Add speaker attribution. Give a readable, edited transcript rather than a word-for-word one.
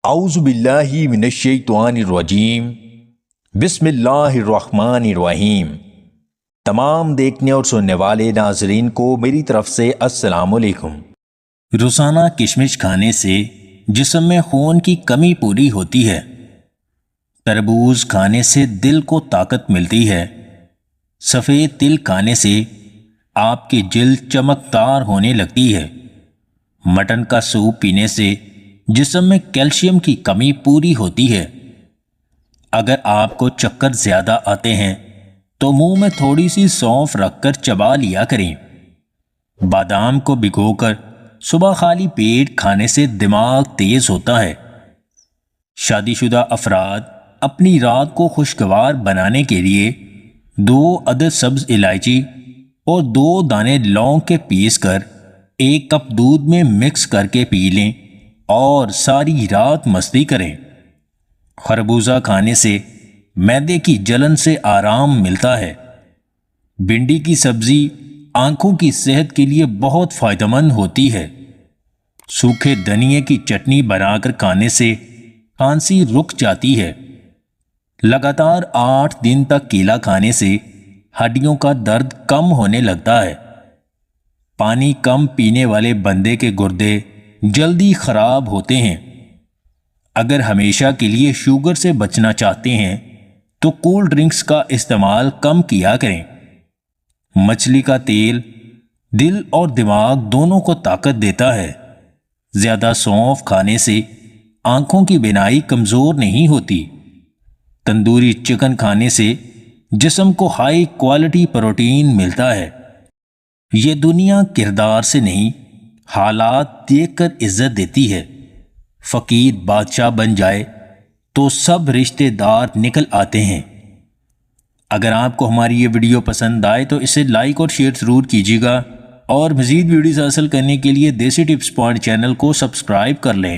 Speaker 1: اعوذ باللہ من الشیطان الرجیم بسم اللہ الرحمن الرحیم۔ تمام دیکھنے اور سننے والے ناظرین کو میری طرف سے السلام علیکم۔
Speaker 2: روزانہ کشمش کھانے سے جسم میں خون کی کمی پوری ہوتی ہے۔ تربوز کھانے سے دل کو طاقت ملتی ہے۔ سفید تل کھانے سے آپ کی جلد چمکدار ہونے لگتی ہے۔ مٹن کا سوپ پینے سے جسم میں کیلشیم کی کمی پوری ہوتی ہے۔ اگر آپ کو چکر زیادہ آتے ہیں تو منہ میں تھوڑی سی سونف رکھ کر چبا لیا کریں۔ بادام کو بھگو کر صبح خالی پیٹ کھانے سے دماغ تیز ہوتا ہے۔ شادی شدہ افراد اپنی رات کو خوشگوار بنانے کے لیے 2 عدد سبز الائچی اور 2 دانے لونگ کے پیس کر 1 کپ دودھ میں مکس کر کے پی لیں اور ساری رات مستی کریں۔ خربوزہ کھانے سے معدے کی جلن سے آرام ملتا ہے۔ بھنڈی کی سبزی آنکھوں کی صحت کے لیے بہت فائدہ مند ہوتی ہے۔ سوکھے دھنیے کی چٹنی بنا کر کھانے سے کھانسی رک جاتی ہے۔ لگاتار 8 دن تک کیلا کھانے سے ہڈیوں کا درد کم ہونے لگتا ہے۔ پانی کم پینے والے بندے کے گردے جلدی خراب ہوتے ہیں۔ اگر ہمیشہ کے لیے شوگر سے بچنا چاہتے ہیں تو کولڈ ڈرنکس کا استعمال کم کیا کریں۔ مچھلی کا تیل دل اور دماغ دونوں کو طاقت دیتا ہے۔ زیادہ سونف کھانے سے آنکھوں کی بینائی کمزور نہیں ہوتی۔ تندوری چکن کھانے سے جسم کو ہائی کوالٹی پروٹین ملتا ہے۔ یہ دنیا کردار سے نہیں، حالات دیکھ کر عزت دیتی ہے۔ فقیر بادشاہ بن جائے تو سب رشتہ دار نکل آتے ہیں۔ اگر آپ کو ہماری یہ ویڈیو پسند آئے تو اسے لائک اور شیئر ضرور کیجیے گا، اور مزید ویڈیوز حاصل کرنے کے لیے دیسی ٹپس پوائنٹ چینل کو سبسکرائب کر لیں۔